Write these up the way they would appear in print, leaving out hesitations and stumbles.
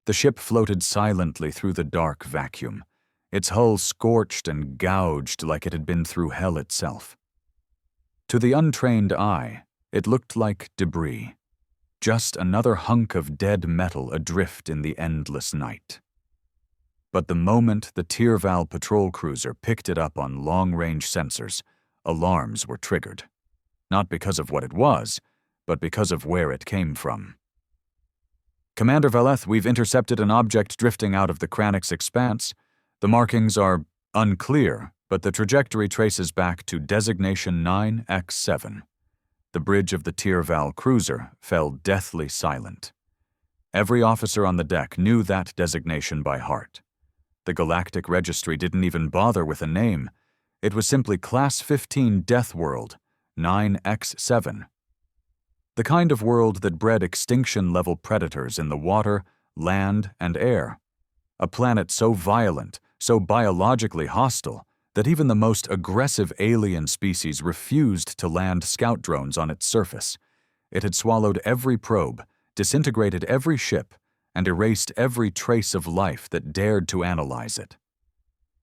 The ship floated silently through the dark vacuum, its hull scorched and gouged like it had been through hell itself. To the untrained eye, it looked like debris, just another hunk of dead metal adrift in the endless night. But the moment the Tyrval patrol cruiser picked it up on long-range sensors, alarms were triggered. Not because of what it was, but because of where it came from. Commander Valeth, we've intercepted an object drifting out of the Kranix expanse. The markings are unclear, but the trajectory traces back to designation 9X7. The bridge of the Tyrval cruiser fell deathly silent. Every officer on the deck knew that designation by heart. The Galactic Registry didn't even bother with a name. It was simply Class 15 Death World, 9X7. The kind of world that bred extinction-level predators in the water, land, and air. A planet so violent, so biologically hostile, that even the most aggressive alien species refused to land scout drones on its surface. It had swallowed every probe, disintegrated every ship, and erased every trace of life that dared to analyze it.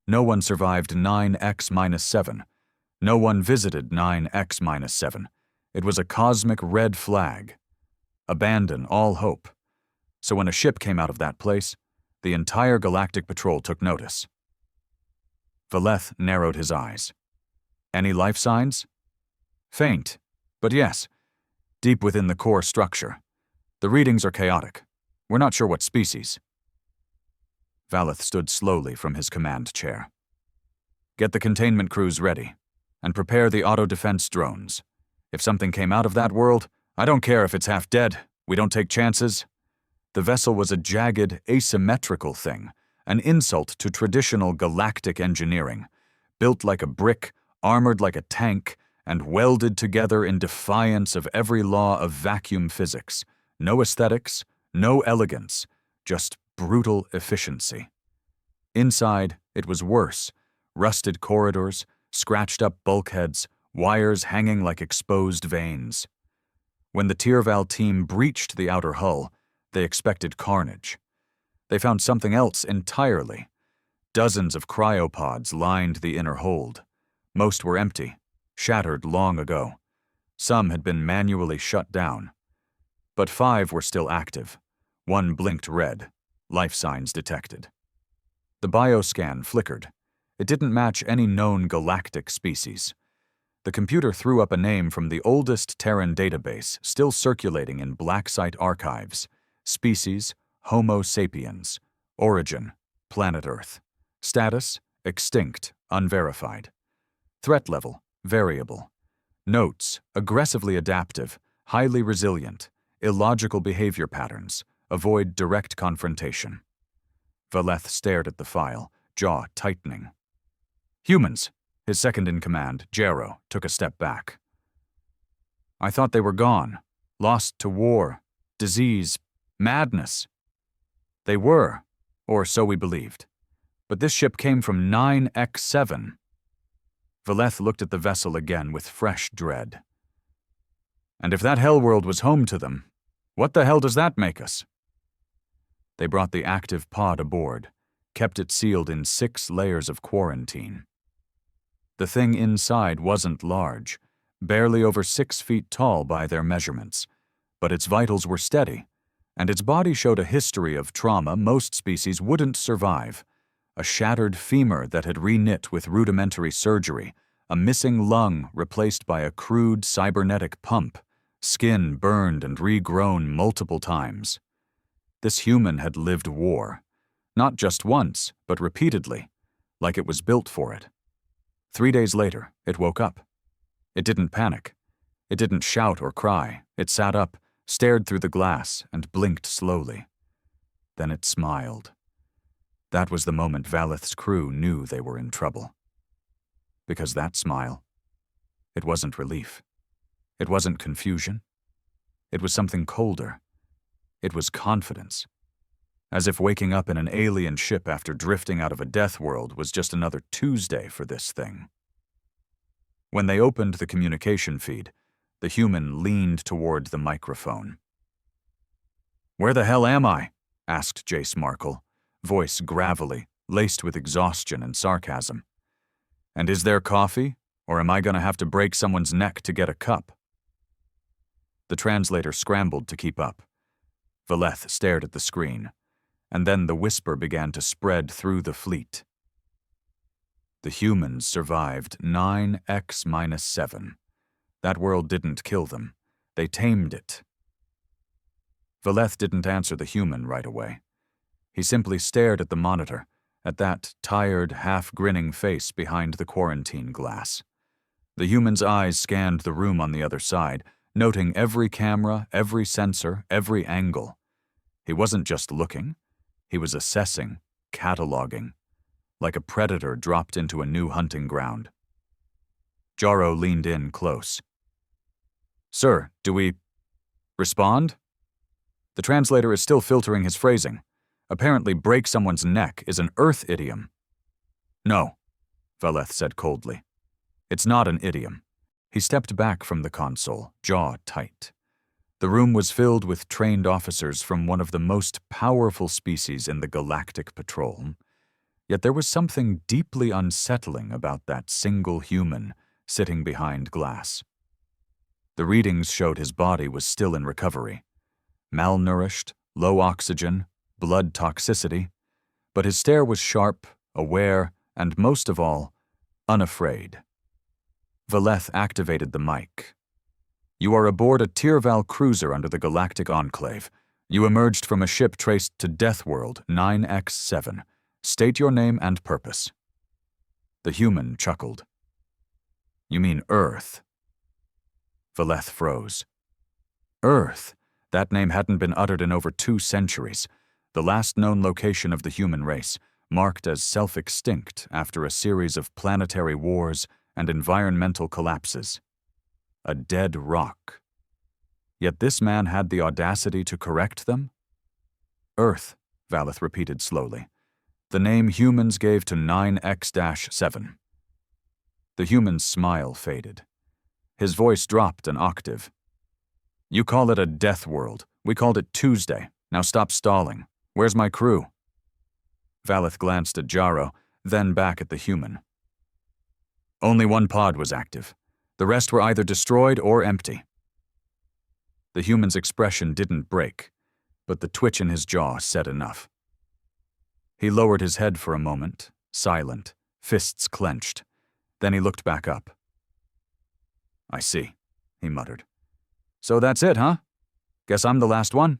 No one survived 9X-7. No one visited 9X-7. It was a cosmic red flag. Abandon all hope. So when a ship came out of that place, the entire Galactic Patrol took notice. Valeth narrowed his eyes. Any life signs? Faint, but yes, deep within the core structure. The readings are chaotic. We're not sure what species. Valeth stood slowly from his command chair. Get the containment crews ready, and prepare the auto-defense drones. If something came out of that world, I don't care if it's half dead. We don't take chances. The vessel was a jagged, asymmetrical thing, an insult to traditional galactic engineering, built like a brick, armored like a tank, and welded together in defiance of every law of vacuum physics. No aesthetics, no elegance, just brutal efficiency. Inside, it was worse. Rusted corridors, scratched-up bulkheads, wires hanging like exposed veins. When the Tyrval team breached the outer hull, they expected carnage. They found something else entirely. Dozens of cryopods lined the inner hold. Most were empty, shattered long ago. Some had been manually shut down. But 5 were still active. 1 blinked red, life signs detected. The bioscan flickered. It didn't match any known galactic species. The computer threw up a name from the oldest Terran database still circulating in black site archives. Species, Homo sapiens. Origin, planet Earth. Status, extinct, unverified. Threat level, variable. Notes, aggressively adaptive, highly resilient, illogical behavior patterns, avoid direct confrontation. Valeth stared at the file, jaw tightening. Humans, his second-in-command, Jarrow, took a step back. I thought they were gone, lost to war, disease, madness. They were, or so we believed. But this ship came from 9X7. Valeth looked at the vessel again with fresh dread. And if that hellworld was home to them, what the hell does that make us? They brought the active pod aboard, kept it sealed in 6 layers of quarantine. The thing inside wasn't large, barely over 6 feet tall by their measurements, but its vitals were steady, and its body showed a history of trauma most species wouldn't survive. A shattered femur that had reknit with rudimentary surgery, a missing lung replaced by a crude cybernetic pump, skin burned and regrown multiple times. This human had lived war, not just once, but repeatedly, like it was built for it. 3 days later, it woke up. It didn't panic. It didn't shout or cry. It sat up, stared through the glass, and blinked slowly. Then it smiled. That was the moment Valeth's crew knew they were in trouble. Because that smile, it wasn't relief. It wasn't confusion. It was something colder. It was confidence. As if waking up in an alien ship after drifting out of a death world was just another Tuesday for this thing. When they opened the communication feed, the human leaned toward the microphone. "Where the hell am I? asked Jace Markle, voice gravelly, laced with exhaustion and sarcasm. "And is there coffee, or am I going to have to break someone's neck to get a cup?" The translator scrambled to keep up. Valeth stared at the screen, and then the whisper began to spread through the fleet. The humans survived 9x-7. That world didn't kill them. They tamed it. Valeth didn't answer the human right away. He simply stared at the monitor, at that tired, half-grinning face behind the quarantine glass. The human's eyes scanned the room on the other side, noting every camera, every sensor, every angle. He wasn't just looking. He was assessing, cataloging, like a predator dropped into a new hunting ground. Jaro leaned in close. "Sir, do we respond?" The translator is still filtering his phrasing. Apparently, break someone's neck is an Earth idiom. "No," Valeth said coldly. "It's not an idiom." He stepped back from the console, jaw tight. The room was filled with trained officers from one of the most powerful species in the Galactic Patrol. Yet there was something deeply unsettling about that single human sitting behind glass. The readings showed his body was still in recovery. Malnourished, low oxygen, blood toxicity, but his stare was sharp, aware, and most of all, unafraid. Valeth activated the mic. "You are aboard a Tyrval cruiser under the Galactic Enclave. You emerged from a ship traced to Death World 9x7. State your name and purpose." The human chuckled. "You mean Earth?" Valeth froze. Earth? That name hadn't been uttered in over 2 centuries, the last known location of the human race, marked as self-extinct after a series of planetary wars and environmental collapses. A dead rock. Yet this man had the audacity to correct them? "Earth," Valeth repeated slowly. "The name humans gave to 9x-7. The human's smile faded. His voice dropped an octave. "You call it a death world. We called it Tuesday. Now stop stalling. Where's my crew?" Valeth glanced at Jaro, then back at the human. "Only one pod was active. The rest were either destroyed or empty." The human's expression didn't break, but the twitch in his jaw said enough. He lowered his head for a moment, silent, fists clenched. Then he looked back up. "I see," he muttered. "So that's it, huh? Guess I'm the last one?"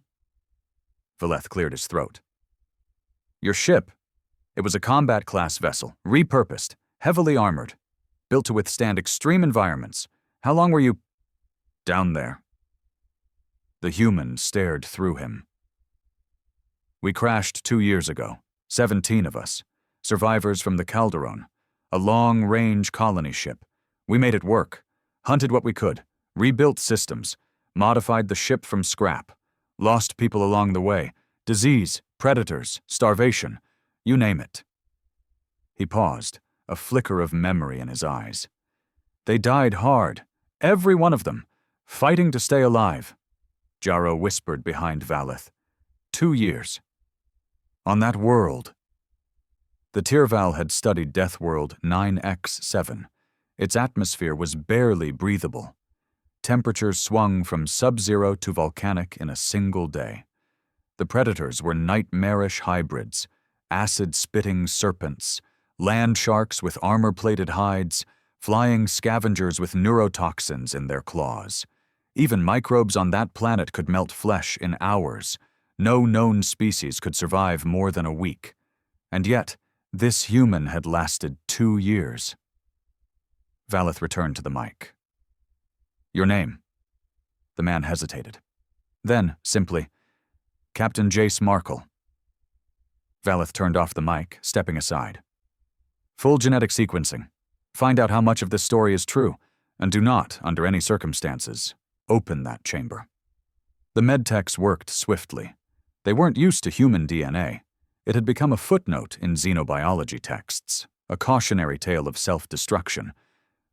Valeth cleared his throat. "Your ship. It was a combat-class vessel, repurposed, heavily armored, built to withstand extreme environments. How long were you down there?" The human stared through him. "We crashed 2 years ago, 17 of us, survivors from the Calderon, a long-range colony ship. We made it work, hunted what we could, rebuilt systems, modified the ship from scrap, lost people along the way, disease, predators, starvation, you name it." He paused, a flicker of memory in his eyes. "They died hard, every one of them, fighting to stay alive," Jaro whispered behind Valeth. 2 years. On that world. The Tyrval had studied Death World 9x7. Its atmosphere was barely breathable. Temperatures swung from sub-zero to volcanic in a single day. The predators were nightmarish hybrids, acid-spitting serpents, land sharks with armor-plated hides, flying scavengers with neurotoxins in their claws. Even microbes on that planet could melt flesh in hours. No known species could survive more than a week. And yet, this human had lasted 2 years. Valeth returned to the mic. "Your name?" The man hesitated. Then, simply, "Captain Jace Markle." Valeth turned off the mic, stepping aside. "Full genetic sequencing. Find out how much of this story is true, and do not, under any circumstances, open that chamber." The medtechs worked swiftly. They weren't used to human DNA. It had become a footnote in xenobiology texts, a cautionary tale of self-destruction.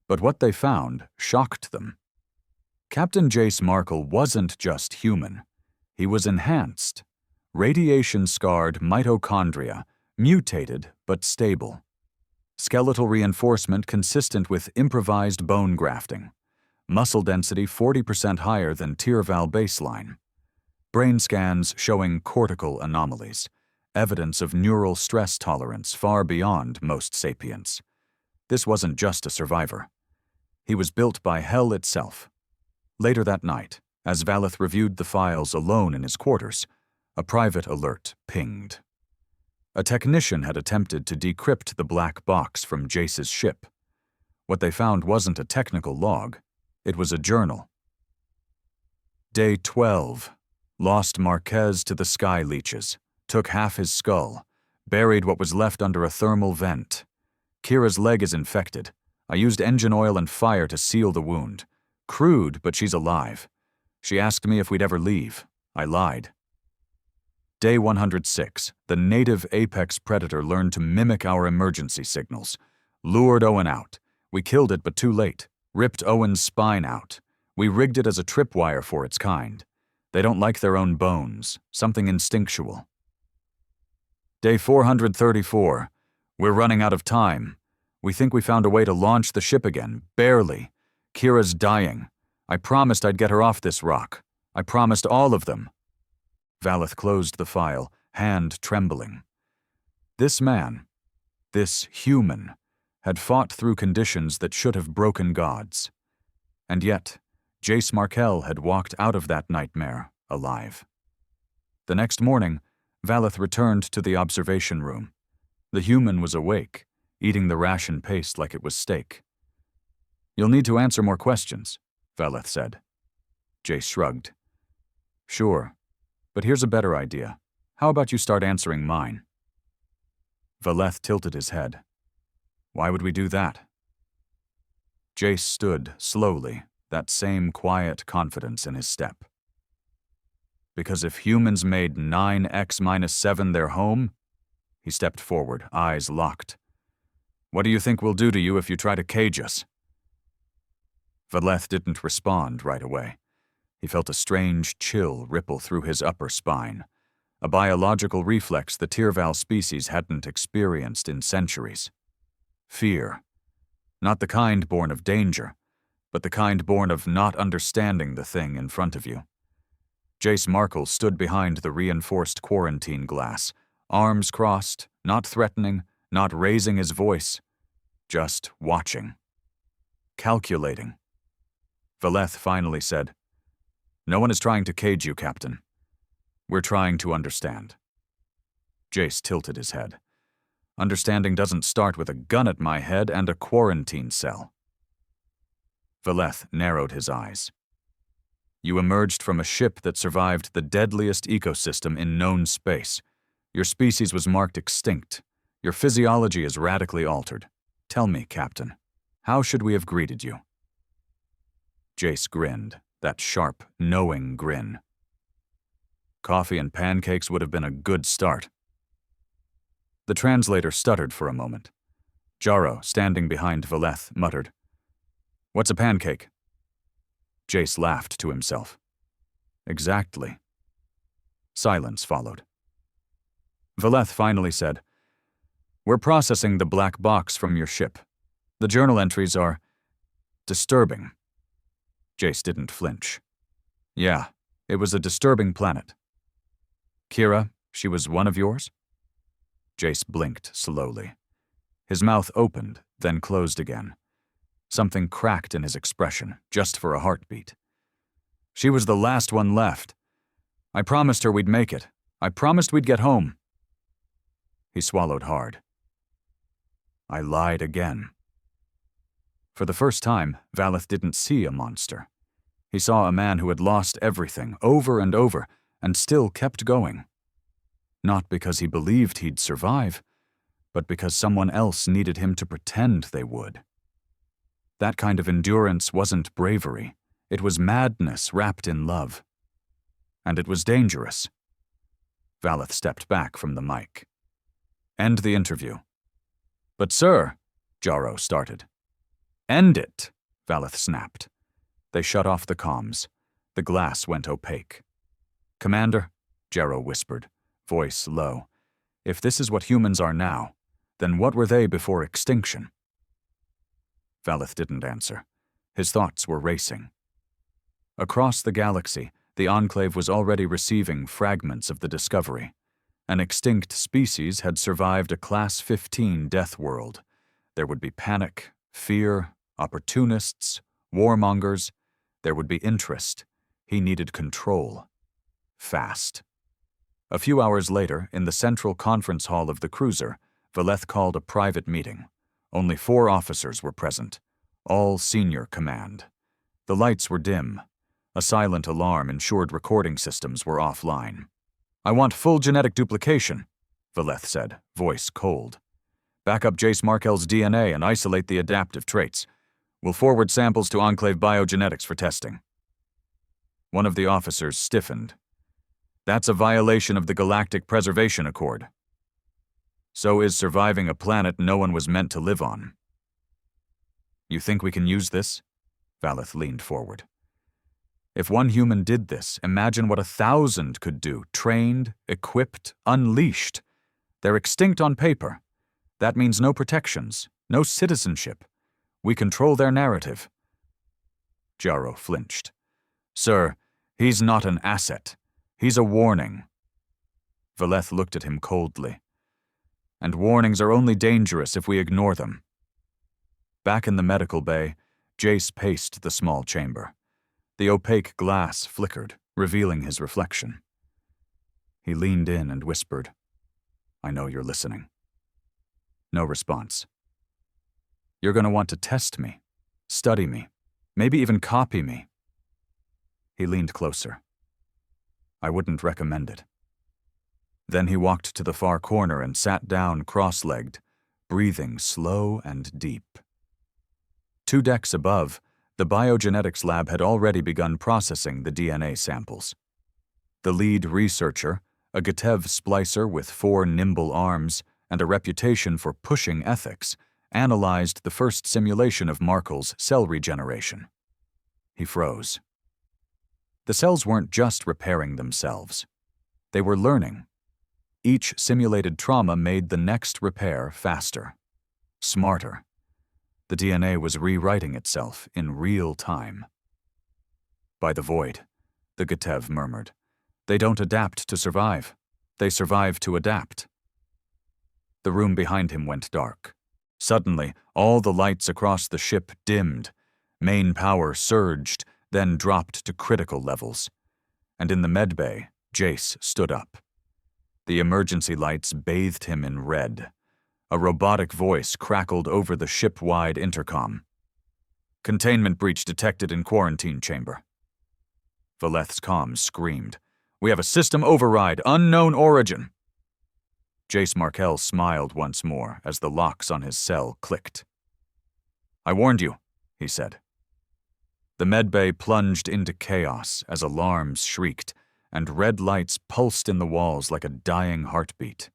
But what they found shocked them. Captain Jace Markle wasn't just human. He was enhanced, Radiation-scarred mitochondria, mutated but stable. Skeletal reinforcement consistent with improvised bone grafting. Muscle density 40% higher than Tierval baseline. Brain scans showing cortical anomalies. Evidence of neural stress tolerance far beyond most sapients. This wasn't just a survivor. He was built by hell itself. Later that night, as Valeth reviewed the files alone in his quarters, a private alert pinged. A technician had attempted to decrypt the black box from Jace's ship. What they found wasn't a technical log. It was a journal. Day 12. Lost Marquez to the sky leeches. Took half his skull. Buried what was left under a thermal vent. Kira's leg is infected. I used engine oil and fire to seal the wound. Crude, but she's alive. She asked me if we'd ever leave. I lied. Day 106. The native apex predator learned to mimic our emergency signals. Lured Owen out. We killed it, but too late. Ripped Owen's spine out. We rigged it as a tripwire for its kind. They don't like their own bones. Something instinctual. Day 434. We're running out of time. We think we found a way to launch the ship again. Barely. Kira's dying. I promised I'd get her off this rock. I promised all of them. Valeth closed the file, hand trembling. This man, this human, had fought through conditions that should have broken gods. And yet, Jace Markle had walked out of that nightmare alive. The next morning, Valeth returned to the observation room. The human was awake, eating the ration paste like it was steak. "You'll need to answer more questions," Valeth said. Jace shrugged. "Sure, but here's a better idea. How about you start answering mine?" Valeth tilted his head. "Why would we do that?" Jace stood slowly, that same quiet confidence in his step. "Because if humans made 9x-7 their home," he stepped forward, eyes locked. "What do you think we'll do to you if you try to cage us?" Valeth didn't respond right away. He felt a strange chill ripple through his upper spine, a biological reflex the Tierval species hadn't experienced in centuries. Fear. Not the kind born of danger, but the kind born of not understanding the thing in front of you. Jace Markle stood behind the reinforced quarantine glass, arms crossed, not threatening, not raising his voice, just watching. Calculating. Valeth finally said, "No one is trying to cage you, Captain. We're trying to understand." Jace tilted his head. "Understanding doesn't start with a gun at my head and a quarantine cell." Valeth narrowed his eyes. "You emerged from a ship that survived the deadliest ecosystem in known space. Your species was marked extinct. Your physiology is radically altered. Tell me, Captain, how should we have greeted you?" Jace grinned, that sharp, knowing grin. "Coffee and pancakes would have been a good start." The translator stuttered for a moment. Jaro, standing behind Valeth, muttered, "What's a pancake?" Jace laughed to himself. "Exactly." Silence followed. Valeth finally said, "We're processing the black box from your ship. The journal entries are disturbing." Jace didn't flinch. "Yeah, it was a disturbing planet." "Kira, she was one of yours?" Jace blinked slowly. His mouth opened, then closed again. Something cracked in his expression, just for a heartbeat. "She was the last one left. I promised her we'd make it. I promised we'd get home." He swallowed hard. "I lied again." For the first time, Valeth didn't see a monster. He saw a man who had lost everything, over and over, and still kept going. Not because he believed he'd survive, but because someone else needed him to pretend they would. That kind of endurance wasn't bravery. It was madness wrapped in love. And it was dangerous. Valeth stepped back from the mic. "End the interview." "But sir," Jaro started. "End it," Valeth snapped. They shut off the comms. The glass went opaque. "Commander," Jaro whispered, voice low. If this is what humans are now, then what were they before extinction? Valeth didn't answer. His thoughts were racing. Across the galaxy, the Enclave was already receiving fragments of the Discovery. An extinct species had survived a Class 15 death world. There would be panic, fear, opportunists, warmongers. There would be interest. He needed control. Fast. A few hours later, in the central conference hall of the cruiser, Valeth called a private meeting. Only 4 officers were present, all senior command. The lights were dim. A silent alarm ensured recording systems were offline. "I want full genetic duplication," Valeth said, voice cold. "Back up Jace Markle's DNA and isolate the adaptive traits. We'll forward samples to Enclave Biogenetics for testing." One of the officers stiffened. "That's a violation of the Galactic Preservation Accord." "So is surviving a planet no one was meant to live on." "You think we can use this?" Valeth leaned forward. "If one human did this, imagine what 1,000 could do, trained, equipped, unleashed. They're extinct on paper. That means no protections, no citizenship. We control their narrative." Jarrow flinched. "Sir, he's not an asset. He's a warning." Valeth looked at him coldly. "And warnings are only dangerous if we ignore them." Back in the medical bay, Jace paced the small chamber. The opaque glass flickered, revealing his reflection. He leaned in and whispered, "I know you're listening." No response. "You're going to want to test me, study me, maybe even copy me." He leaned closer. "I wouldn't recommend it." Then he walked to the far corner and sat down cross-legged, breathing slow and deep. 2 decks above, the biogenetics lab had already begun processing the DNA samples. The lead researcher, a Gatev splicer with 4 nimble arms and a reputation for pushing ethics, analyzed the first simulation of Markle's cell regeneration. He froze. The cells weren't just repairing themselves. They were learning. Each simulated trauma made the next repair faster, smarter. The DNA was rewriting itself in real time. "By the void," the Gatev murmured. "They don't adapt to survive. They survive to adapt." The room behind him went dark. Suddenly, all the lights across the ship dimmed. Main power surged, then dropped to critical levels. And in the medbay, Jace stood up. The emergency lights bathed him in red. A robotic voice crackled over the ship-wide intercom. "Containment breach detected in quarantine chamber." Valeth's comms screamed, "We have a system override, unknown origin." Jace Markle smiled once more as the locks on his cell clicked. "I warned you," he said. The medbay plunged into chaos as alarms shrieked, and red lights pulsed in the walls like a dying heartbeat.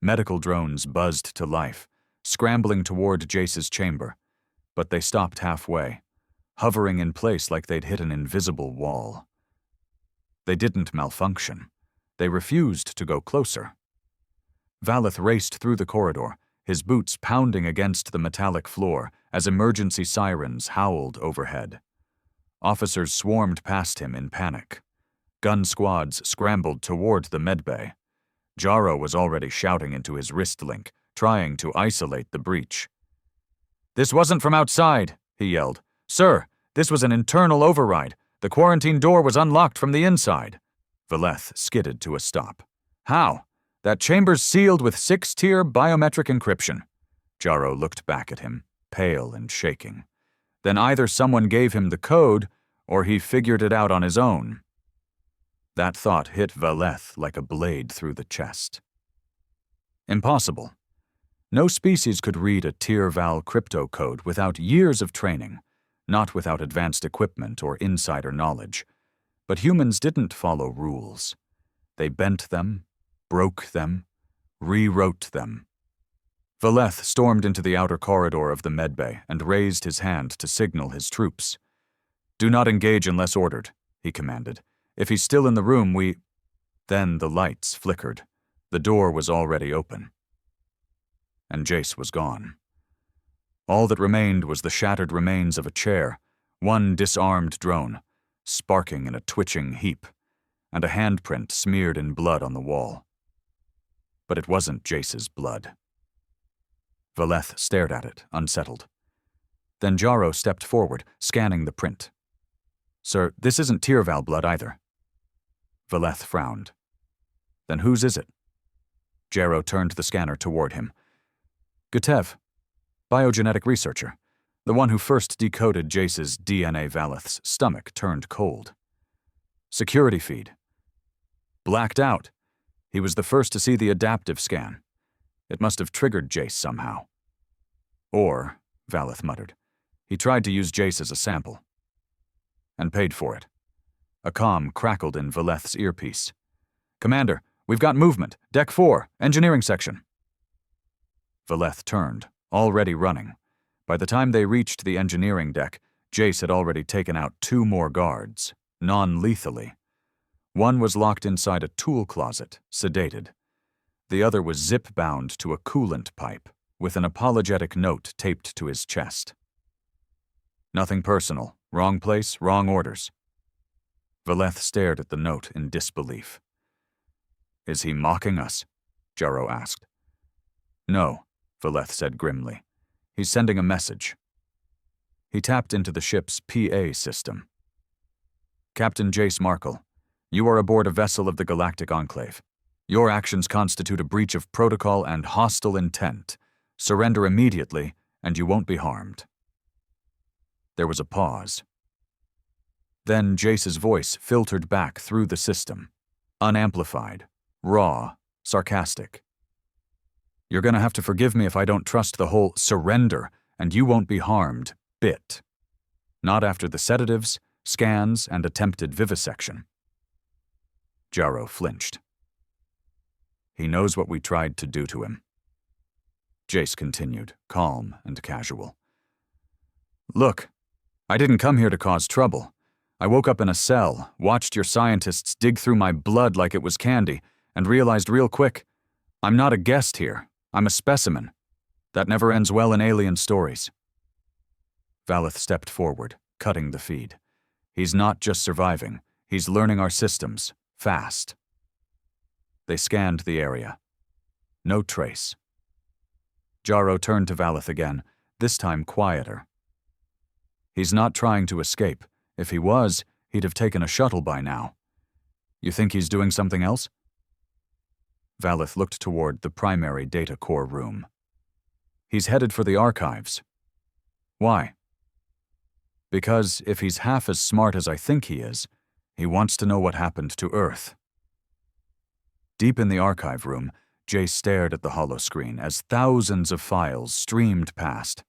Medical drones buzzed to life, scrambling toward Jace's chamber, but they stopped halfway, hovering in place like they'd hit an invisible wall. They didn't malfunction. They refused to go closer. Valeth raced through the corridor, his boots pounding against the metallic floor as emergency sirens howled overhead. Officers swarmed past him in panic. Gun squads scrambled toward the medbay. Jarrow was already shouting into his wrist link, trying to isolate the breach. "This wasn't from outside," he yelled. "Sir, this was an internal override. The quarantine door was unlocked from the inside." Valeth skidded to a stop. "How? That chamber's sealed with 6-tier biometric encryption." Jarrow looked back at him, pale and shaking. "Then either someone gave him the code, or he figured it out on his own." That thought hit Valeth like a blade through the chest. Impossible. No species could read a tier-val crypto code without years of training, not without advanced equipment or insider knowledge. But humans didn't follow rules. They bent them, broke them, rewrote them. Valeth stormed into the outer corridor of the medbay and raised his hand to signal his troops. "Do not engage unless ordered," he commanded. "If he's still in the room, we—" Then the lights flickered. The door was already open. And Jace was gone. All that remained was the shattered remains of a chair, one disarmed drone, sparking in a twitching heap, and a handprint smeared in blood on the wall. But it wasn't Jace's blood. Valeth stared at it, unsettled. Then Jaro stepped forward, scanning the print. "Sir, this isn't Tyrval blood either." Valeth frowned. "Then whose is it?" Jaro turned the scanner toward him. "Gutev, biogenetic researcher, the one who first decoded Jace's DNA. Valeth's stomach turned cold. Security feed. Blacked out. He was the first to see the adaptive scan. It must have triggered Jace somehow. Or, Valeth muttered, he tried to use Jace as a sample. And paid for it." A comm crackled in Valeth's earpiece. "Commander, we've got movement. Deck 4, engineering section." Valeth turned, already running. By the time they reached the engineering deck, Jace had already taken out 2 more guards, non-lethally. One was locked inside a tool closet, sedated. The other was zip-bound to a coolant pipe, with an apologetic note taped to his chest. "Nothing personal. Wrong place, wrong orders." Valeth stared at the note in disbelief. "Is he mocking us?" Jaro asked. "No," Valeth said grimly. "He's sending a message." He tapped into the ship's PA system. "Captain Jace Markle, you are aboard a vessel of the Galactic Enclave. Your actions constitute a breach of protocol and hostile intent. Surrender immediately, and you won't be harmed." There was a pause. Then Jace's voice filtered back through the system, unamplified, raw, sarcastic. "You're gonna have to forgive me if I don't trust the whole 'surrender and you won't be harmed' bit. Not after the sedatives, scans, and attempted vivisection." Jaro flinched. "He knows what we tried to do to him." Jace continued, calm and casual. "Look, I didn't come here to cause trouble. I woke up in a cell, watched your scientists dig through my blood like it was candy, and realized real quick, I'm not a guest here. I'm a specimen. That never ends well in alien stories." Valeth stepped forward, cutting the feed. "He's not just surviving. He's learning our systems, fast." They scanned the area. No trace. Jaro turned to Valeth again, this time quieter. "He's not trying to escape. If he was, he'd have taken a shuttle by now. You think he's doing something else?" Valeth looked toward the primary data core room. "He's headed for the archives." "Why?" "Because if he's half as smart as I think he is, he wants to know what happened to Earth." Deep in the archive room, Jace stared at the holoscreen as thousands of files streamed past.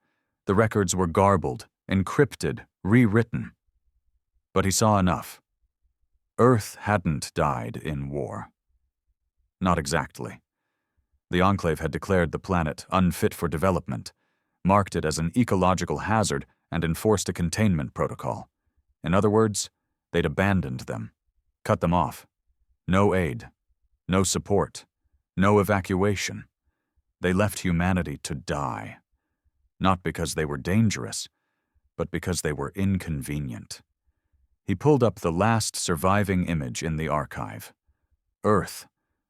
The records were garbled, encrypted, rewritten. But he saw enough. Earth hadn't died in war. Not exactly. The Enclave had declared the planet unfit for development, marked it as an ecological hazard, and enforced a containment protocol. In other words, they'd abandoned them, cut them off. No aid, no support, no evacuation. They left humanity to die. Not because they were dangerous, but because they were inconvenient. He pulled up the last surviving image in the archive. Earth,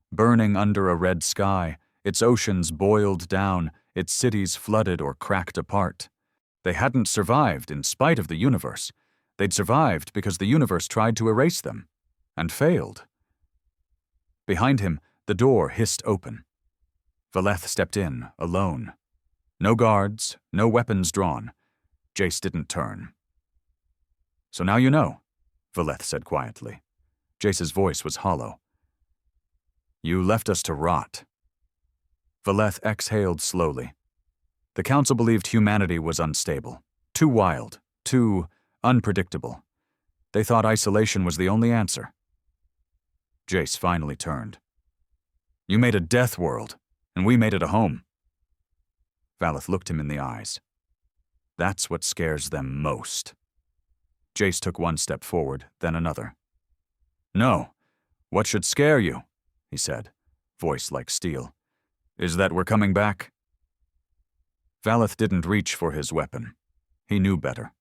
burning under a red sky, its oceans boiled down, its cities flooded or cracked apart. They hadn't survived in spite of the universe. They'd survived because the universe tried to erase them, and failed. Behind him, the door hissed open. Valeth stepped in, alone. No guards, no weapons drawn. Jace didn't turn. "So now you know," Valeth said quietly. Jace's voice was hollow. "You left us to rot." Valeth exhaled slowly. The Council believed humanity was unstable, too wild, too unpredictable. They thought isolation was the only answer. Jace finally turned. "You made a death world, and we made it a home." Valeth looked him in the eyes. "That's what scares them most." Jace took one step forward, then another. "No, "What should scare you?" he said, voice like steel. "Is that we're coming back?" Valeth didn't reach for his weapon. He knew better.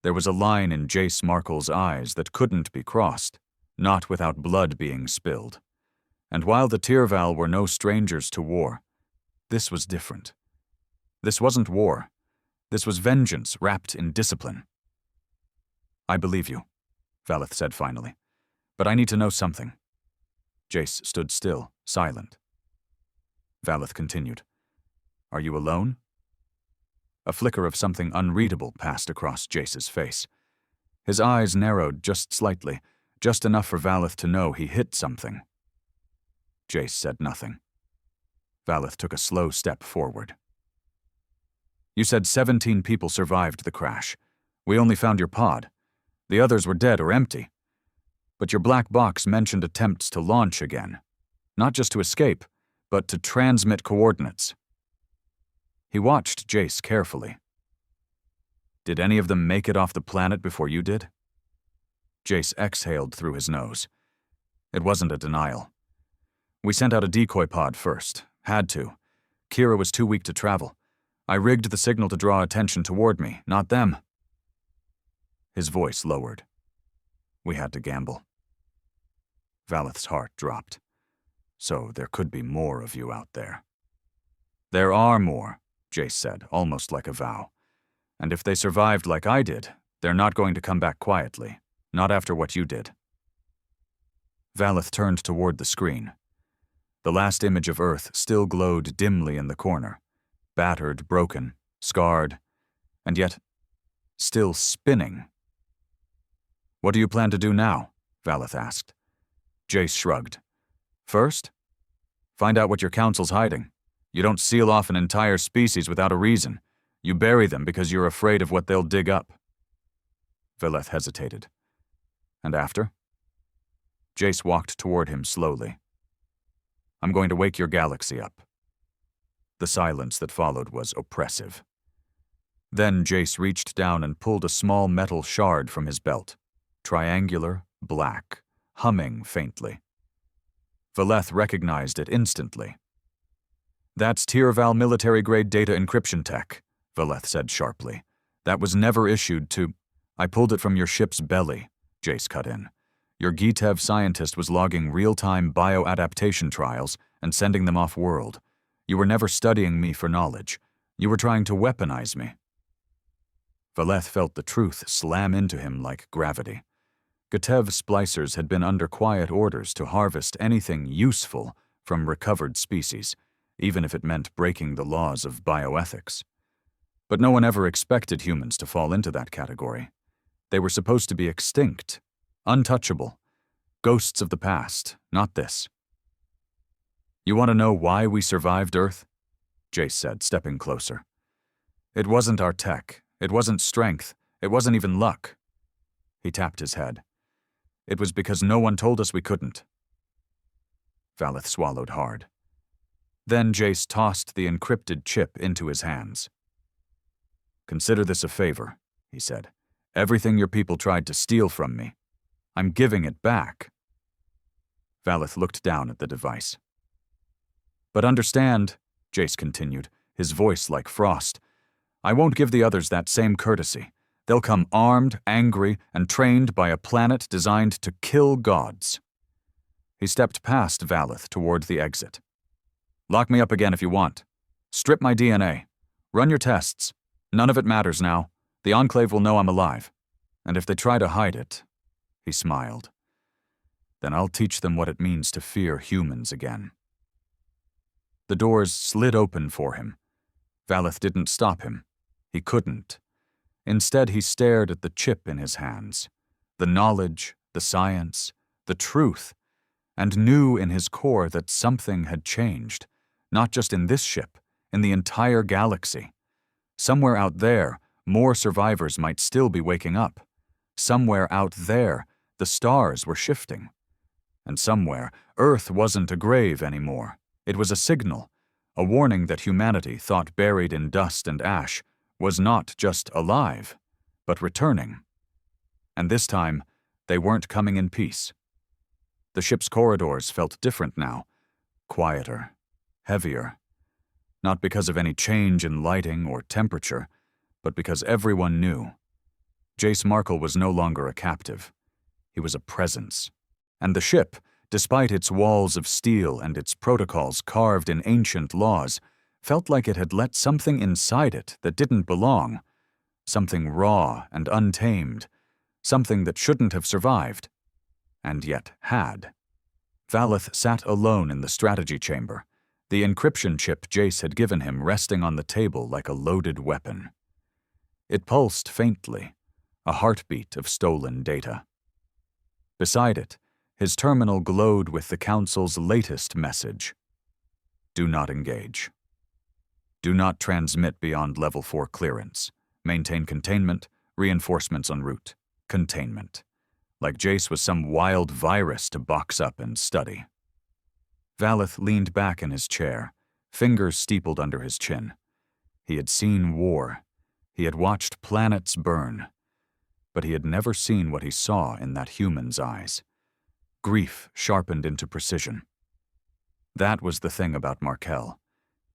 There was a line in Jace Markle's eyes that couldn't be crossed, not without blood being spilled. And while the Tirval were no strangers to war, this was different. This wasn't war. This was vengeance wrapped in discipline. "I believe you," Valeth said finally, "but I need to know something." Jace stood still, silent. Valeth continued, "Are you alone?" A flicker of something unreadable passed across Jace's face. His eyes narrowed just slightly, just enough for Valeth to know he hit something. Jace said nothing. Valeth took a slow step forward. "You said 17 people survived the crash. We only found your pod. The others were dead or empty. But your black box mentioned attempts to launch again. Not just to escape, but to transmit coordinates." He watched Jace carefully. "Did any of them make it off the planet before you did?" Jace exhaled through his nose. It wasn't a denial. "We sent out a decoy pod first. Had to. Kira was too weak to travel. I rigged the signal to draw attention toward me, not them." His voice lowered. "We had to gamble." Valeth's heart dropped. "So there could be more of you out there." "There are more," Jace said, almost like a vow. "And if they survived like I did, they're not going to come back quietly. Not after what you did." Valeth turned toward the screen. The last image of Earth still glowed dimly in the corner, battered, broken, scarred, and yet still spinning. "What do you plan to do now?" Valeth asked. Jace shrugged. "First, find out what your council's hiding. You don't seal off an entire species without a reason. You bury them because you're afraid of what they'll dig up." Valeth hesitated. "And after?" Jace walked toward him slowly. "I'm going to wake your galaxy up." The silence that followed was oppressive. Then Jace reached down and pulled a small metal shard from his belt, triangular, black, humming faintly. Valeth recognized it instantly. "That's Tirval military-grade data encryption tech," Valeth said sharply. "That was never issued to—" "I pulled it from your ship's belly," Jace cut in. "Your Gitev scientist was logging real-time bioadaptation trials and sending them off-world. You were never studying me for knowledge. You were trying to weaponize me." Valeth felt the truth slam into him like gravity. Gitev splicers had been under quiet orders to harvest anything useful from recovered species, even if it meant breaking the laws of bioethics. But no one ever expected humans to fall into that category. They were supposed to be extinct, untouchable, ghosts of the past, not this. "You want to know why we survived Earth?" Jace said, stepping closer. "It wasn't our tech. It wasn't strength. It wasn't even luck." He tapped his head. "It was because no one told us we couldn't." Valeth swallowed hard. Then Jace tossed the encrypted chip into his hands. "Consider this a favor," he said. "Everything your people tried to steal from me, I'm giving it back." Valeth looked down at the device. "But understand," Jace continued, his voice like frost, "I won't give the others that same courtesy. They'll come armed, angry, and trained by a planet designed to kill gods." He stepped past Valeth toward the exit. "Lock me up again if you want. Strip my DNA. Run your tests. None of it matters now. The Enclave will know I'm alive. And if they try to hide it," he smiled, "then I'll teach them what it means to fear humans again." The doors slid open for him. Valeth didn't stop him. He couldn't. Instead, he stared at the chip in his hands, the knowledge, the science, the truth, and knew in his core that something had changed, not just in this ship, in the entire galaxy. Somewhere out there, more survivors might still be waking up. Somewhere out there, the stars were shifting. And somewhere, Earth wasn't a grave anymore. It was a signal, a warning that humanity, thought buried in dust and ash, was not just alive, but returning. And this time, they weren't coming in peace. The ship's corridors felt different now, quieter, heavier. Not because of any change in lighting or temperature, but because everyone knew. Jace Markle was no longer a captive. He was a presence. And the ship, despite its walls of steel and its protocols carved in ancient laws, felt like it had let something inside it that didn't belong, something raw and untamed, something that shouldn't have survived, and yet had. Valeth sat alone in the strategy chamber, the encryption chip Jace had given him resting on the table like a loaded weapon. It pulsed faintly, a heartbeat of stolen data. Beside it, his terminal glowed with the Council's latest message. Do not engage. Do not transmit beyond Level 4 clearance. Maintain containment, reinforcements en route. Containment. Like Jace was some wild virus to box up and study. Valeth leaned back in his chair, fingers steepled under his chin. He had seen war. He had watched planets burn. But he had never seen what he saw in that human's eyes. Grief sharpened into precision. That was the thing about Markle.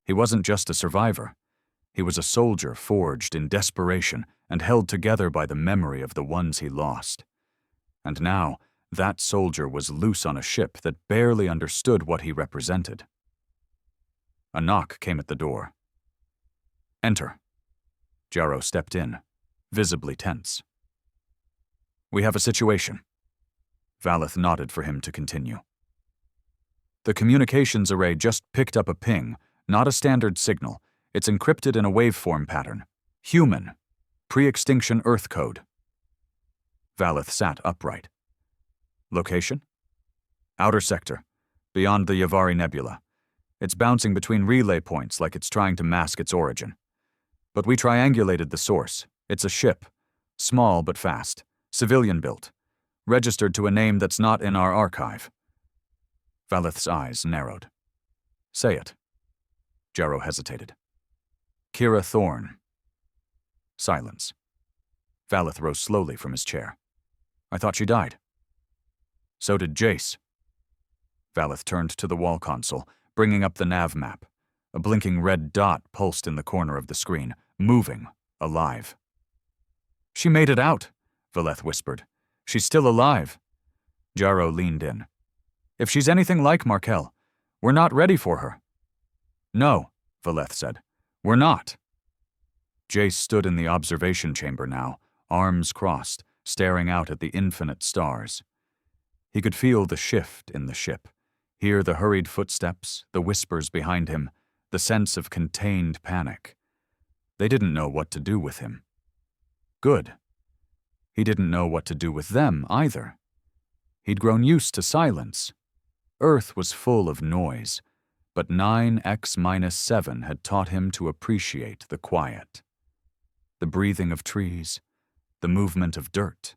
He wasn't just a survivor. He was a soldier forged in desperation and held together by the memory of the ones he lost. And now, that soldier was loose on a ship that barely understood what he represented. A knock came at the door. Enter. Jarrow stepped in, visibly tense. We have a situation. Valeth nodded for him to continue. The communications array just picked up a ping, not a standard signal. It's encrypted in a waveform pattern. Human. Pre-extinction Earth code. Valeth sat upright. Location? Outer sector, beyond the Yavari Nebula. It's bouncing between relay points like it's trying to mask its origin. But we triangulated the source. It's a ship. Small but fast. Civilian-built. Registered to a name that's not in our archive. Valeth's eyes narrowed. Say it. Jarrow hesitated. Kira Thorne. Silence. Valeth rose slowly from his chair. I thought she died. So did Jace. Valeth turned to the wall console, bringing up the nav map. A blinking red dot pulsed in the corner of the screen, moving, alive. She made it out, Valeth whispered. She's still alive. Jarrow leaned in. If she's anything like Markle, we're not ready for her. No, Valeth said. We're not. Jace stood in the observation chamber now, arms crossed, staring out at the infinite stars. He could feel the shift in the ship, hear the hurried footsteps, the whispers behind him, the sense of contained panic. They didn't know what to do with him. Good. He didn't know what to do with them either. He'd grown used to silence. Earth was full of noise, but 9x-7 had taught him to appreciate the quiet. The breathing of trees, the movement of dirt,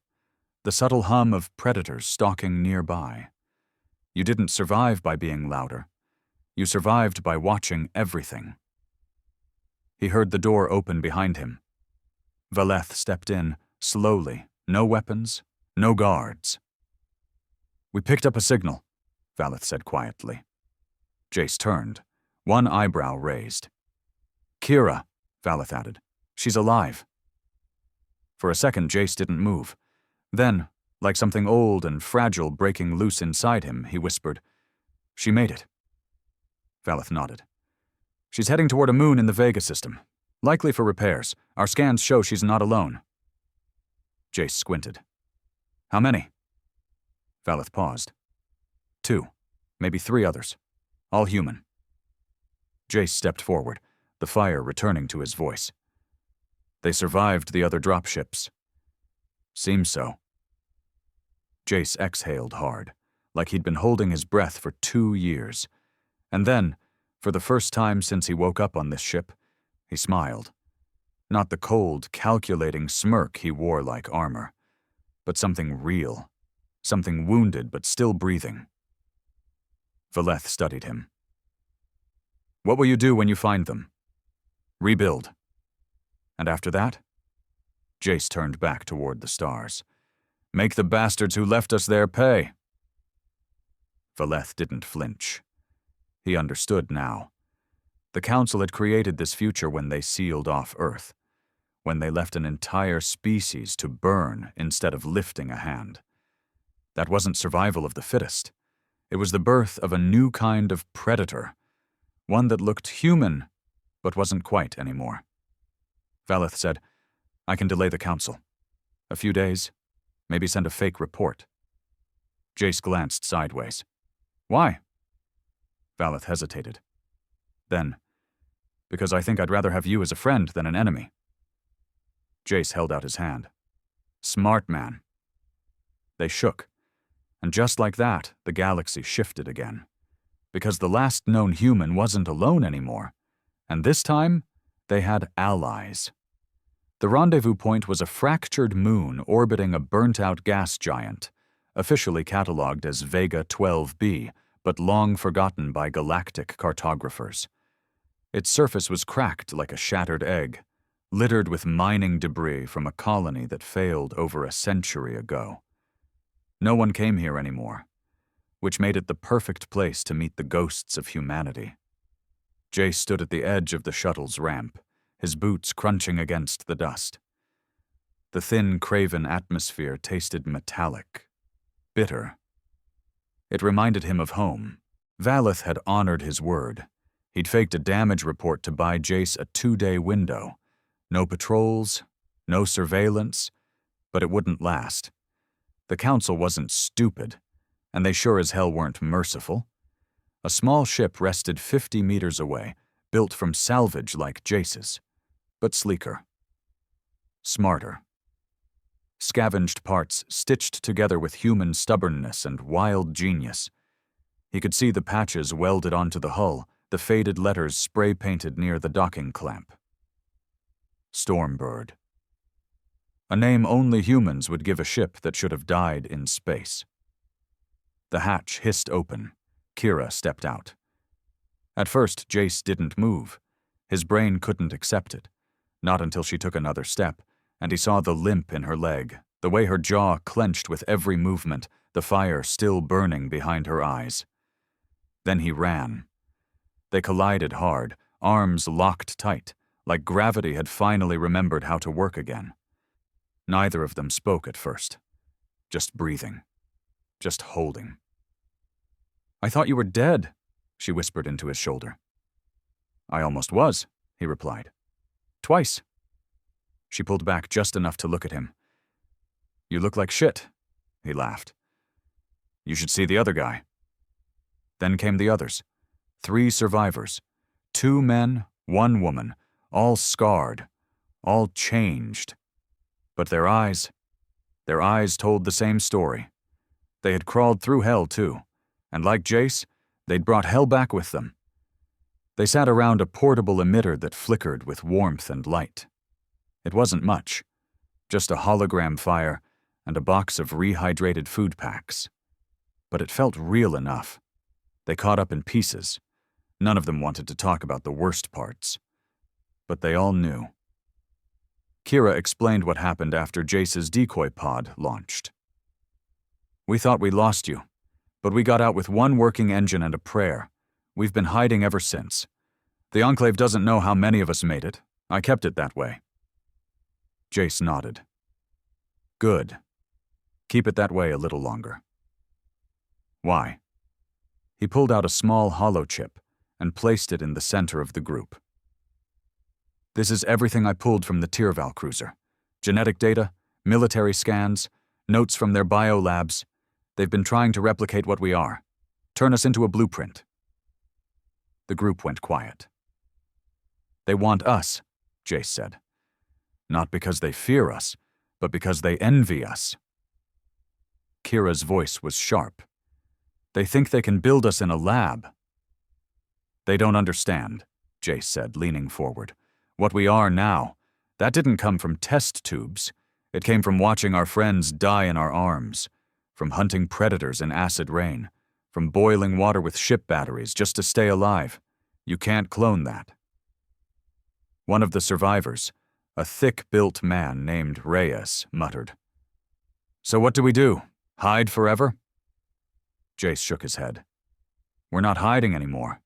the subtle hum of predators stalking nearby. You didn't survive by being louder. You survived by watching everything. He heard the door open behind him. Valeth stepped in, slowly, no weapons, no guards. We picked up a signal, Valeth said quietly. Jace turned, one eyebrow raised. Kira, Valeth added. She's alive. For a second, Jace didn't move. Then, like something old and fragile breaking loose inside him, he whispered, She made it. Valeth nodded. She's heading toward a moon in the Vega system. Likely for repairs. Our scans show she's not alone. Jace squinted. How many? Valeth paused. 2, maybe 3 others. All human. Jace stepped forward, the fire returning to his voice. They survived the other dropships. Seems so. Jace exhaled hard, like he'd been holding his breath for 2 years. And then, for the first time since he woke up on this ship, he smiled. Not the cold, calculating smirk he wore like armor, but something real, something wounded but still breathing. Valeth studied him. What will you do when you find them? Rebuild. And after that? Jace turned back toward the stars. Make the bastards who left us there pay. Valeth didn't flinch. He understood now. The Council had created this future when they sealed off Earth, when they left an entire species to burn instead of lifting a hand. That wasn't survival of the fittest. It was the birth of a new kind of predator, one that looked human, but wasn't quite anymore. Valeth said, "I can delay the Council. A few days, maybe send a fake report." Jace glanced sideways. "Why?" Valeth hesitated. Then, "Because I think I'd rather have you as a friend than an enemy." Jace held out his hand. "Smart man." They shook, and just like that, the galaxy shifted again. Because the last known human wasn't alone anymore, and this time, they had allies. The rendezvous point was a fractured moon orbiting a burnt-out gas giant, officially catalogued as Vega 12b, but long forgotten by galactic cartographers. Its surface was cracked like a shattered egg, littered with mining debris from a colony that failed over a century ago. No one came here anymore, which made it the perfect place to meet the ghosts of humanity. Jace stood at the edge of the shuttle's ramp, his boots crunching against the dust. The thin, craven atmosphere tasted metallic, bitter. It reminded him of home. Valeth had honored his word. He'd faked a damage report to buy Jace a 2-day window. No patrols, no surveillance, but it wouldn't last. The Council wasn't stupid, and they sure as hell weren't merciful. A small ship rested 50 meters away, built from salvage like Jace's, but sleeker. Smarter. Scavenged parts stitched together with human stubbornness and wild genius. He could see the patches welded onto the hull, the faded letters spray-painted near the docking clamp. Stormbird. A name only humans would give a ship that should have died in space. The hatch hissed open. Kira stepped out. At first, Jace didn't move. His brain couldn't accept it, not until she took another step, and he saw the limp in her leg, the way her jaw clenched with every movement, the fire still burning behind her eyes. Then he ran. They collided hard, arms locked tight, like gravity had finally remembered how to work again. Neither of them spoke at first. Just breathing. Just holding. "I thought you were dead," she whispered into his shoulder. "I almost was," he replied. "Twice." She pulled back just enough to look at him. "You look like shit," he laughed. "You should see the other guy." Then came the others. 3 survivors. 2 men, 1 woman, all scarred, all changed. But their eyes told the same story. They had crawled through hell too, and like Jace, they'd brought hell back with them. They sat around a portable emitter that flickered with warmth and light. It wasn't much, just a hologram fire and a box of rehydrated food packs. But it felt real enough. They caught up in pieces. None of them wanted to talk about the worst parts. But they all knew. Kira explained what happened after Jace's decoy pod launched. "We thought we lost you, but we got out with 1 working engine and a prayer. We've been hiding ever since. The Enclave doesn't know how many of us made it. I kept it that way." Jace nodded. "Good. Keep it that way a little longer." "Why?" He pulled out a small hollow chip and placed it in the center of the group. "This is everything I pulled from the Tyrval cruiser. Genetic data, military scans, notes from their biolabs. They've been trying to replicate what we are. Turn us into a blueprint." The group went quiet. "They want us," Jace said. "Not because they fear us, but because they envy us." Kira's voice was sharp. "They think they can build us in a lab." "They don't understand," Jace said, leaning forward. "What we are now, that didn't come from test tubes. It came from watching our friends die in our arms, from hunting predators in acid rain, from boiling water with ship batteries just to stay alive. You can't clone that." One of the survivors, a thick-built man named Reyes, muttered. "So what do we do? Hide forever?" Jace shook his head. We're not hiding anymore.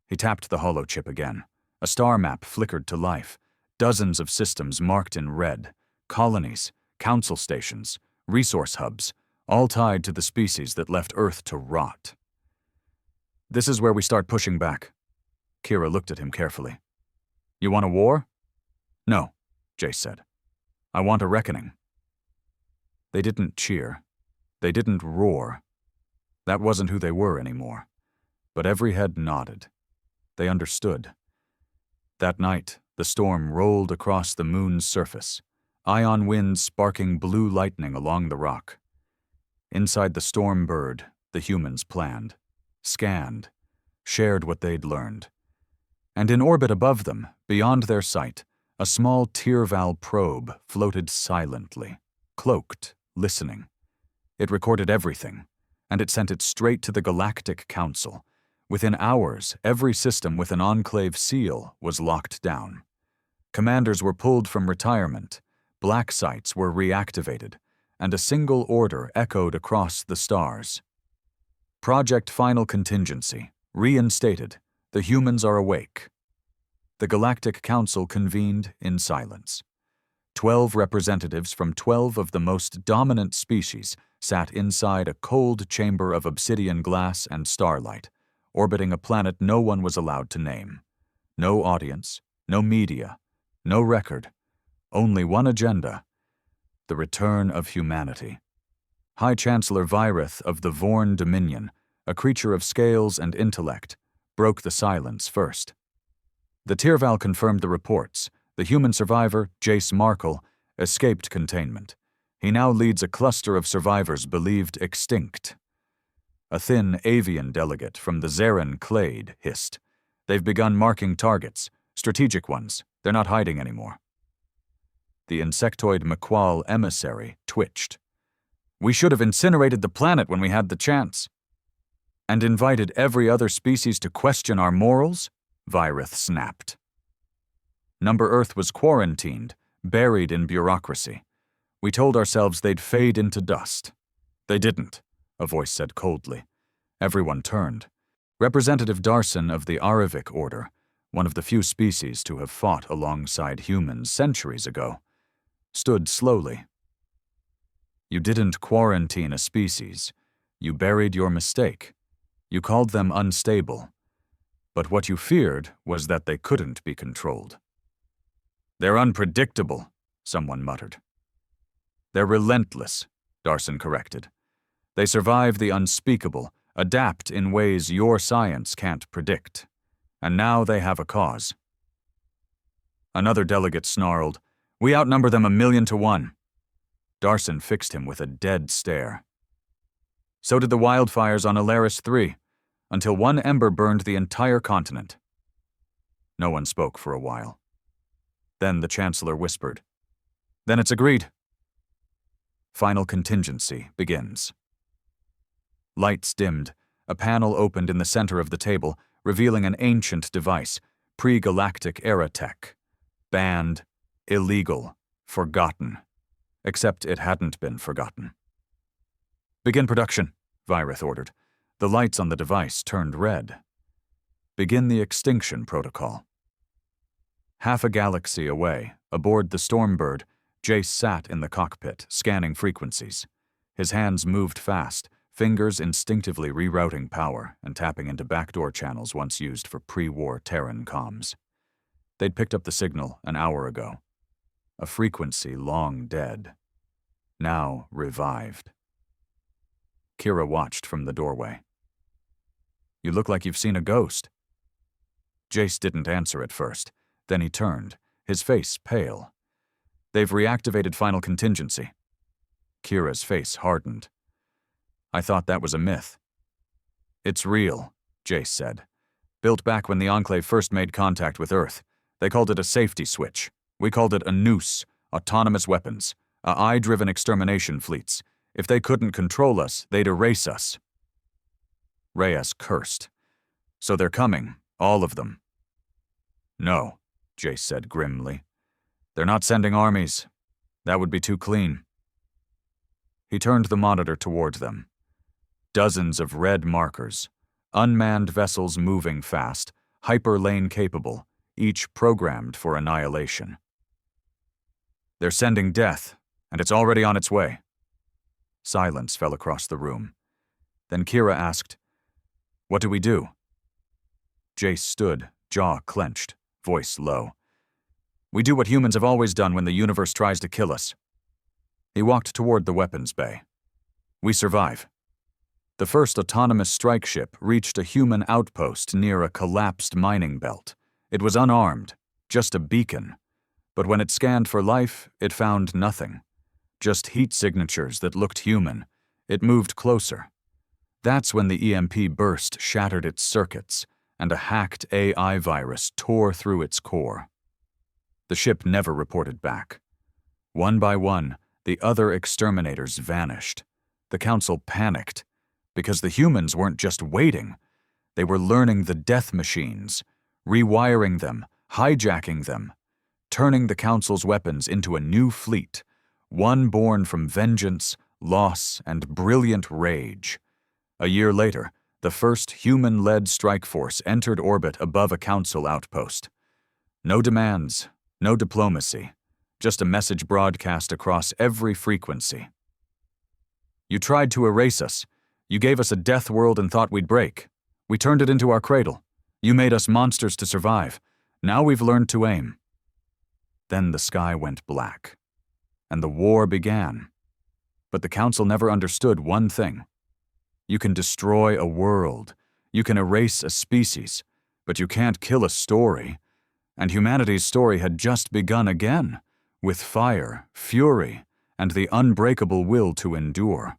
He tapped the holochip again. A star map flickered to life. Dozens of systems marked in red. Colonies, council stations, resource hubs, all tied to the species that left Earth to rot. This is where we start pushing back. Kira looked at him carefully. You want a war? No, Jace said. I want a reckoning. They didn't cheer. They didn't roar. That wasn't who they were anymore. But every head nodded. They understood. That night, the storm rolled across the moon's surface, ion winds sparking blue lightning along the rock. Inside the storm bird, the humans planned, scanned, shared what they'd learned. And in orbit above them, beyond their sight, a small Tyrval probe floated silently, cloaked, listening. It recorded everything, and it sent it straight to the Galactic Council. Within hours, every system with an Enclave seal was locked down. Commanders were pulled from retirement, black sites were reactivated, and a single order echoed across the stars. Project Final Contingency, reinstated. The humans are awake. The Galactic Council convened in silence. 12 representatives from 12 of the most dominant species sat inside a cold chamber of obsidian glass and starlight, orbiting a planet no one was allowed to name. No audience, no media, no record, only one agenda: the return of humanity. High Chancellor Virith of the Vorn Dominion, a creature of scales and intellect, broke the silence first. The Tyrval confirmed the reports. The human survivor, Jace Markle, escaped containment. He now leads a cluster of survivors believed extinct. A thin avian delegate from the Zarin clade hissed. They've begun marking targets, strategic ones. They're not hiding anymore. The insectoid Maqual emissary twitched. We should have incinerated the planet when we had the chance. And invited every other species to question our morals? Virith snapped. Number Earth was quarantined, buried in bureaucracy. We told ourselves they'd fade into dust. They didn't, a voice said coldly. Everyone turned. Representative Darson of the Arivik Order, one of the few species to have fought alongside humans centuries ago, stood slowly. You didn't quarantine a species. You buried your mistake. You called them unstable. But what you feared was that they couldn't be controlled. They're unpredictable, someone muttered. They're relentless, Darson corrected. They survive the unspeakable, adapt in ways your science can't predict. And now they have a cause. Another delegate snarled, We outnumber them 1,000,000 to 1. Darson fixed him with a dead stare. So did the wildfires on Alaris 3, until one ember burned the entire continent. No one spoke for a while. Then the Chancellor whispered, Then it's agreed. Final contingency begins. Lights dimmed. A panel opened in the center of the table, revealing an ancient device, pre-galactic era tech. Banned, illegal, forgotten. Except it hadn't been forgotten. Begin production, Virith ordered. The lights on the device turned red. Begin the extinction protocol. Half a galaxy away, aboard the Stormbird, Jace sat in the cockpit, scanning frequencies. His hands moved fast, fingers instinctively rerouting power and tapping into backdoor channels once used for pre-war Terran comms. They'd picked up the signal an hour ago. A frequency long dead. Now revived. Kira watched from the doorway. You look like you've seen a ghost. Jace didn't answer at first. Then he turned, his face pale. They've reactivated final contingency. Kira's face hardened. I thought that was a myth. It's real, Jace said. Built back when the Enclave first made contact with Earth. They called it a safety switch. We called it a noose, autonomous weapons, AI-driven extermination fleets. If they couldn't control us, they'd erase us. Reyes cursed. So they're coming, all of them. No, Jace said grimly. They're not sending armies. That would be too clean. He turned the monitor toward them. Dozens of red markers. Unmanned vessels moving fast, hyperlane capable, each programmed for annihilation. They're sending death, and it's already on its way. Silence fell across the room. Then Kira asked, "What do we do?" Jace stood, jaw clenched, voice low. "We do what humans have always done when the universe tries to kill us." He walked toward the weapons bay. "We survive." The first autonomous strike ship reached a human outpost near a collapsed mining belt. It was unarmed, just a beacon. But when it scanned for life, it found nothing. Just heat signatures that looked human. It moved closer. That's when the EMP burst shattered its circuits, and a hacked AI virus tore through its core. The ship never reported back. One by one, the other exterminators vanished. The Council panicked, because the humans weren't just waiting. They were learning the death machines, rewiring them, hijacking them, turning the Council's weapons into a new fleet, one born from vengeance, loss, and brilliant rage. A year later, the first human-led strike force entered orbit above a Council outpost. No demands, no diplomacy, just a message broadcast across every frequency. "You tried to erase us. You gave us a death world and thought we'd break. We turned it into our cradle. You made us monsters to survive. Now we've learned to aim." Then the sky went black, and the war began. But the Council never understood one thing. You can destroy a world, you can erase a species, but you can't kill a story. And humanity's story had just begun again, with fire, fury, and the unbreakable will to endure.